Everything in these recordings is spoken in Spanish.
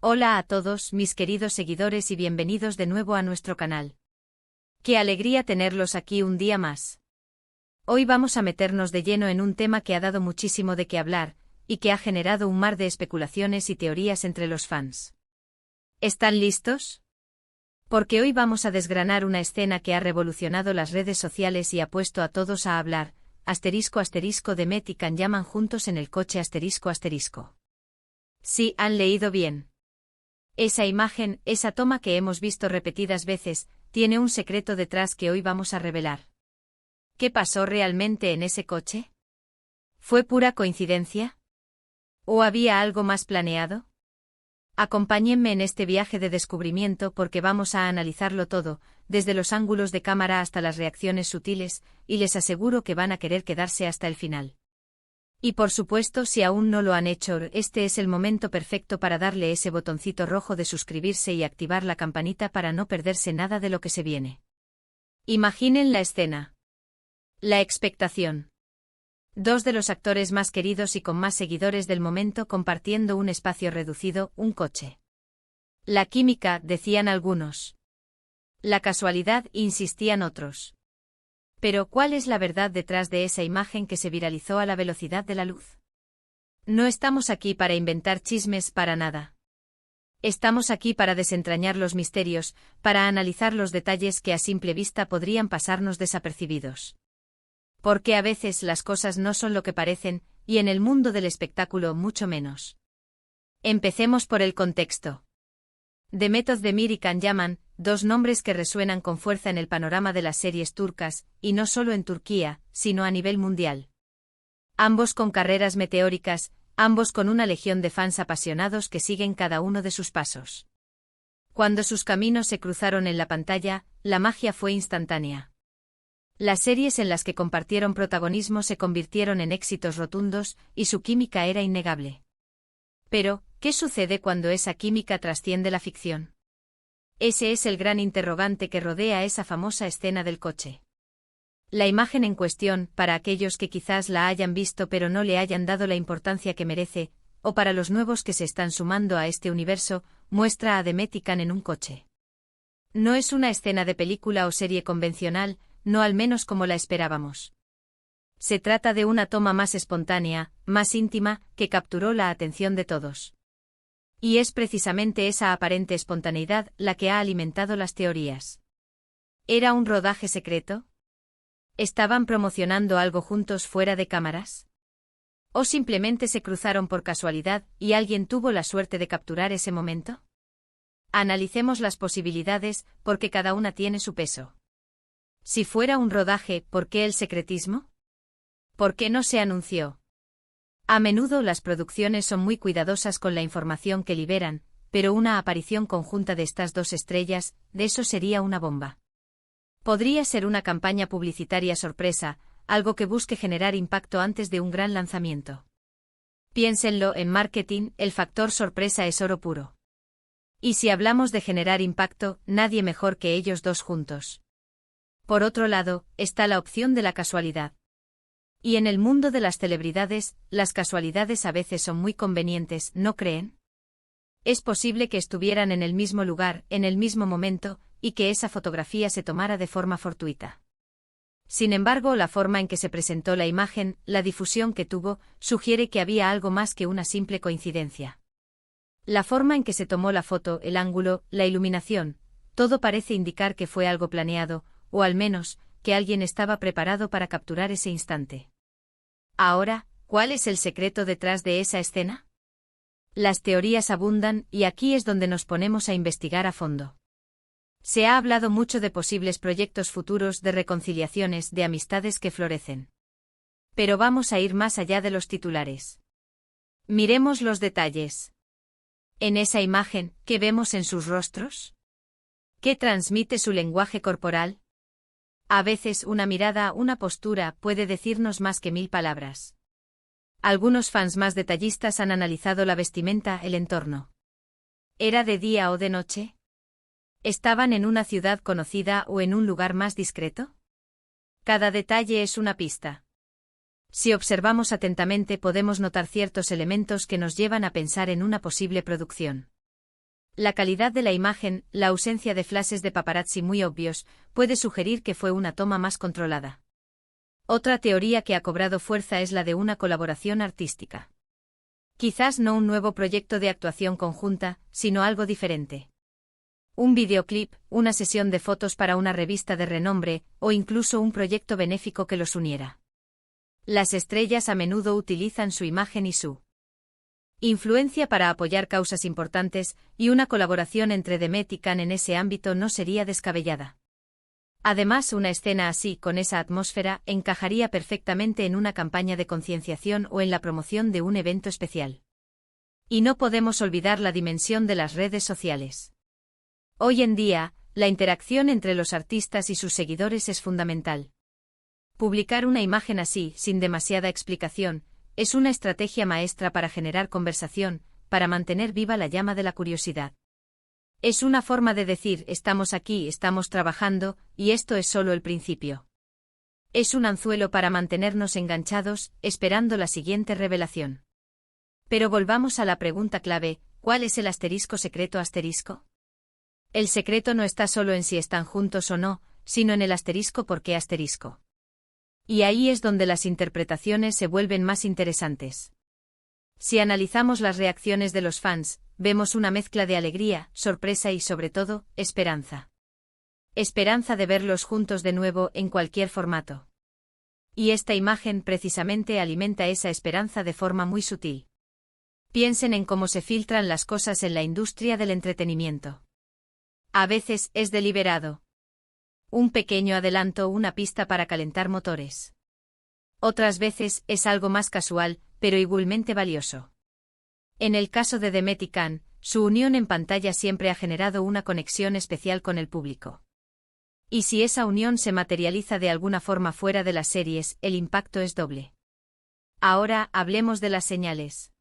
Hola a todos, mis queridos seguidores y bienvenidos de nuevo a nuestro canal. ¡Qué alegría tenerlos aquí un día más! Hoy vamos a meternos de lleno en un tema que ha dado muchísimo de qué hablar, y que ha generado un mar de especulaciones y teorías entre los fans. ¿Están listos? Porque hoy vamos a desgranar una escena que ha revolucionado las redes sociales y ha puesto a todos a hablar, *** Demet y Can llaman juntos en el coche ***. Sí, han leído bien. Esa imagen, esa toma que hemos visto repetidas veces, tiene un secreto detrás que hoy vamos a revelar. ¿Qué pasó realmente en ese coche? ¿Fue pura coincidencia? ¿O había algo más planeado? Acompáñenme en este viaje de descubrimiento porque vamos a analizarlo todo, desde los ángulos de cámara hasta las reacciones sutiles, y les aseguro que van a querer quedarse hasta el final. Y por supuesto, si aún no lo han hecho, este es el momento perfecto para darle ese botoncito rojo de suscribirse y activar la campanita para no perderse nada de lo que se viene. Imaginen la escena. La expectación. Dos de los actores más queridos y con más seguidores del momento compartiendo un espacio reducido, un coche. La química, decían algunos. La casualidad, insistían otros. Pero, ¿cuál es la verdad detrás de esa imagen que se viralizó a la velocidad de la luz? No estamos aquí para inventar chismes para nada. Estamos aquí para desentrañar los misterios, para analizar los detalles que a simple vista podrían pasarnos desapercibidos. Porque a veces las cosas no son lo que parecen, y en el mundo del espectáculo mucho menos. Empecemos por el contexto. Demet Özdemir y Can Yaman, dos nombres que resuenan con fuerza en el panorama de las series turcas, y no solo en Turquía, sino a nivel mundial. Ambos con carreras meteóricas, ambos con una legión de fans apasionados que siguen cada uno de sus pasos. Cuando sus caminos se cruzaron en la pantalla, la magia fue instantánea. Las series en las que compartieron protagonismo se convirtieron en éxitos rotundos, y su química era innegable. Pero, ¿qué sucede cuando esa química trasciende la ficción? Ese es el gran interrogante que rodea esa famosa escena del coche. La imagen en cuestión, para aquellos que quizás la hayan visto pero no le hayan dado la importancia que merece, o para los nuevos que se están sumando a este universo, muestra a Demet y Can en un coche. No es una escena de película o serie convencional, no al menos como la esperábamos. Se trata de una toma más espontánea, más íntima, que capturó la atención de todos. Y es precisamente esa aparente espontaneidad la que ha alimentado las teorías. ¿Era un rodaje secreto? ¿Estaban promocionando algo juntos fuera de cámaras? ¿O simplemente se cruzaron por casualidad y alguien tuvo la suerte de capturar ese momento? Analicemos las posibilidades, porque cada una tiene su peso. Si fuera un rodaje, ¿por qué el secretismo? ¿Por qué no se anunció? A menudo las producciones son muy cuidadosas con la información que liberan, pero una aparición conjunta de estas dos estrellas, de eso sería una bomba. Podría ser una campaña publicitaria sorpresa, algo que busque generar impacto antes de un gran lanzamiento. Piénsenlo, en marketing, el factor sorpresa es oro puro. Y si hablamos de generar impacto, nadie mejor que ellos dos juntos. Por otro lado, está la opción de la casualidad. Y en el mundo de las celebridades, las casualidades a veces son muy convenientes, ¿no creen? Es posible que estuvieran en el mismo lugar, en el mismo momento, y que esa fotografía se tomara de forma fortuita. Sin embargo, la forma en que se presentó la imagen, la difusión que tuvo, sugiere que había algo más que una simple coincidencia. La forma en que se tomó la foto, el ángulo, la iluminación, todo parece indicar que fue algo planeado, o al menos, que alguien estaba preparado para capturar ese instante. Ahora, ¿cuál es el secreto detrás de esa escena? Las teorías abundan, y aquí es donde nos ponemos a investigar a fondo. Se ha hablado mucho de posibles proyectos futuros, de reconciliaciones, de amistades que florecen. Pero vamos a ir más allá de los titulares. Miremos los detalles. En esa imagen, ¿qué vemos en sus rostros? ¿Qué transmite su lenguaje corporal? A veces una mirada, una postura, puede decirnos más que 1000 palabras. Algunos fans más detallistas han analizado la vestimenta, el entorno. ¿Era de día o de noche? ¿Estaban en una ciudad conocida o en un lugar más discreto? Cada detalle es una pista. Si observamos atentamente podemos notar ciertos elementos que nos llevan a pensar en una posible producción. La calidad de la imagen, la ausencia de flashes de paparazzi muy obvios, puede sugerir que fue una toma más controlada. Otra teoría que ha cobrado fuerza es la de una colaboración artística. Quizás no un nuevo proyecto de actuación conjunta, sino algo diferente. Un videoclip, una sesión de fotos para una revista de renombre, o incluso un proyecto benéfico que los uniera. Las estrellas a menudo utilizan su imagen y su influencia para apoyar causas importantes, y una colaboración entre The Met y Cannes en ese ámbito no sería descabellada. Además, una escena así, con esa atmósfera, encajaría perfectamente en una campaña de concienciación o en la promoción de un evento especial. Y no podemos olvidar la dimensión de las redes sociales. Hoy en día, la interacción entre los artistas y sus seguidores es fundamental. Publicar una imagen así, sin demasiada explicación, es una estrategia maestra para generar conversación, para mantener viva la llama de la curiosidad. Es una forma de decir: estamos aquí, estamos trabajando, y esto es solo el principio. Es un anzuelo para mantenernos enganchados, esperando la siguiente revelación. Pero volvamos a la pregunta clave: ¿cuál es el asterisco secreto asterisco? El secreto no está solo en si están juntos o no, sino en el asterisco ¿por qué asterisco? Y ahí es donde las interpretaciones se vuelven más interesantes. Si analizamos las reacciones de los fans, vemos una mezcla de alegría, sorpresa y, sobre todo, esperanza. Esperanza de verlos juntos de nuevo en cualquier formato. Y esta imagen precisamente alimenta esa esperanza de forma muy sutil. Piensen en cómo se filtran las cosas en la industria del entretenimiento. A veces es deliberado. Un pequeño adelanto, una pista para calentar motores. Otras veces es algo más casual, pero igualmente valioso. En el caso de The Met y Cannes, su unión en pantalla siempre ha generado una conexión especial con el público. Y si esa unión se materializa de alguna forma fuera de las series, el impacto es doble. Ahora hablemos de las señales.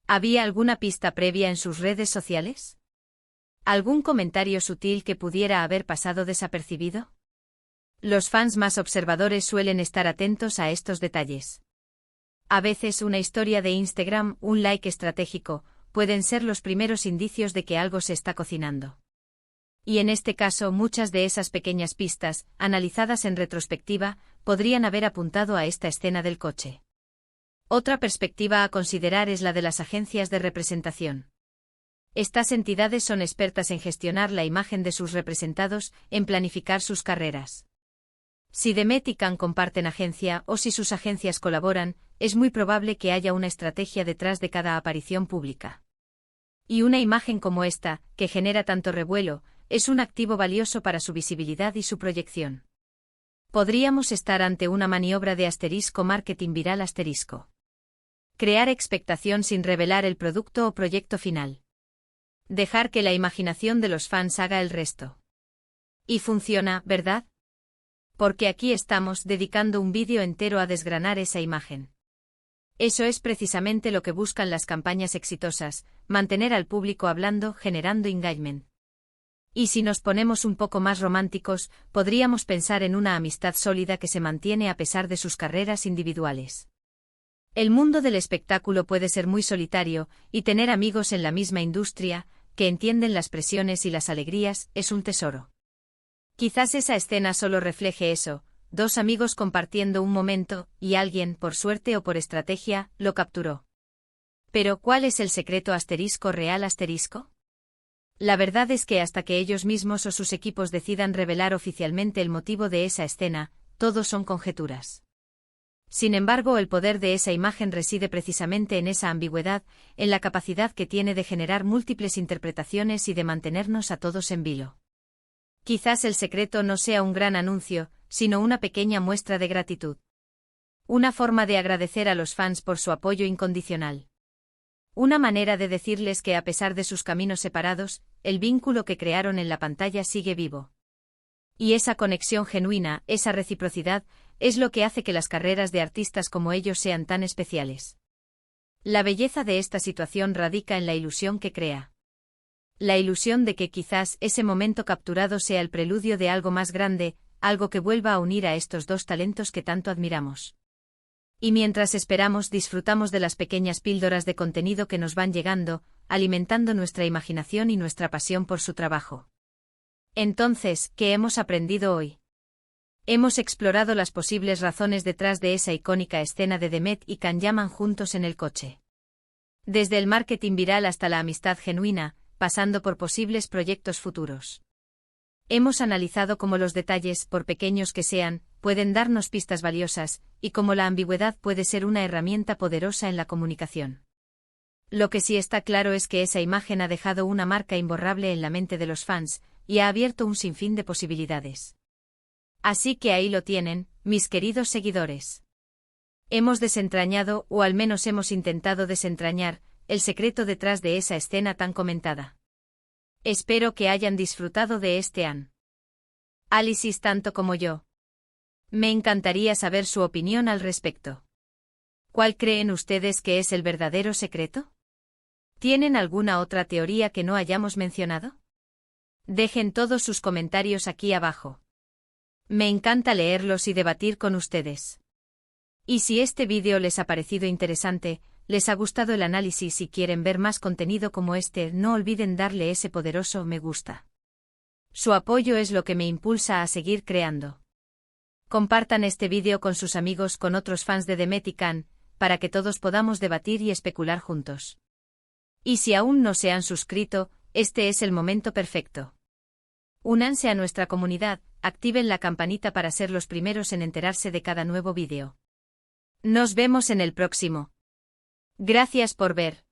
¿Había alguna pista previa en sus redes sociales? ¿Algún comentario sutil que pudiera haber pasado desapercibido? Los fans más observadores suelen estar atentos a estos detalles. A veces una historia de Instagram, un like estratégico, pueden ser los primeros indicios de que algo se está cocinando. Y en este caso, muchas de esas pequeñas pistas, analizadas en retrospectiva, podrían haber apuntado a esta escena del coche. Otra perspectiva a considerar es la de las agencias de representación. Estas entidades son expertas en gestionar la imagen de sus representados, en planificar sus carreras. Si The Met y Cannes comparten agencia o si sus agencias colaboran, es muy probable que haya una estrategia detrás de cada aparición pública. Y una imagen como esta, que genera tanto revuelo, es un activo valioso para su visibilidad y su proyección. Podríamos estar ante una maniobra de asterisco marketing viral asterisco. Crear expectación sin revelar el producto o proyecto final. Dejar que la imaginación de los fans haga el resto. Y funciona, ¿verdad? Porque aquí estamos dedicando un vídeo entero a desgranar esa imagen. Eso es precisamente lo que buscan las campañas exitosas, mantener al público hablando, generando engagement. Y si nos ponemos un poco más románticos, podríamos pensar en una amistad sólida que se mantiene a pesar de sus carreras individuales. El mundo del espectáculo puede ser muy solitario, y tener amigos en la misma industria, que entienden las presiones y las alegrías, es un tesoro. Quizás esa escena solo refleje eso, dos amigos compartiendo un momento, y alguien, por suerte o por estrategia, lo capturó. Pero, ¿cuál es el secreto asterisco real asterisco? La verdad es que hasta que ellos mismos o sus equipos decidan revelar oficialmente el motivo de esa escena, todo son conjeturas. Sin embargo, el poder de esa imagen reside precisamente en esa ambigüedad, en la capacidad que tiene de generar múltiples interpretaciones y de mantenernos a todos en vilo. Quizás el secreto no sea un gran anuncio, sino una pequeña muestra de gratitud. Una forma de agradecer a los fans por su apoyo incondicional. Una manera de decirles que a pesar de sus caminos separados, el vínculo que crearon en la pantalla sigue vivo. Y esa conexión genuina, esa reciprocidad, es lo que hace que las carreras de artistas como ellos sean tan especiales. La belleza de esta situación radica en la ilusión que crea. La ilusión de que quizás ese momento capturado sea el preludio de algo más grande, algo que vuelva a unir a estos dos talentos que tanto admiramos. Y mientras esperamos, disfrutamos de las pequeñas píldoras de contenido que nos van llegando, alimentando nuestra imaginación y nuestra pasión por su trabajo. Entonces, ¿qué hemos aprendido hoy? Hemos explorado las posibles razones detrás de esa icónica escena de Demet y Can llaman juntos en el coche. Desde el marketing viral hasta la amistad genuina, pasando por posibles proyectos futuros. Hemos analizado cómo los detalles, por pequeños que sean, pueden darnos pistas valiosas, y cómo la ambigüedad puede ser una herramienta poderosa en la comunicación. Lo que sí está claro es que esa imagen ha dejado una marca imborrable en la mente de los fans, y ha abierto un sinfín de posibilidades. Así que ahí lo tienen, mis queridos seguidores. Hemos desentrañado, o al menos hemos intentado desentrañar, el secreto detrás de esa escena tan comentada. Espero que hayan disfrutado de este análisis tanto como yo. Me encantaría saber su opinión al respecto. ¿Cuál creen ustedes que es el verdadero secreto? ¿Tienen alguna otra teoría que no hayamos mencionado? Dejen todos sus comentarios aquí abajo. Me encanta leerlos y debatir con ustedes. Y si este vídeo les ha parecido interesante, les ha gustado el análisis y quieren ver más contenido como este, no olviden darle ese poderoso me gusta. Su apoyo es lo que me impulsa a seguir creando. Compartan este vídeo con sus amigos, con otros fans de Demet y Can, para que todos podamos debatir y especular juntos. Y si aún no se han suscrito, este es el momento perfecto. Únanse a nuestra comunidad, activen la campanita para ser los primeros en enterarse de cada nuevo vídeo. Nos vemos en el próximo. Gracias por ver.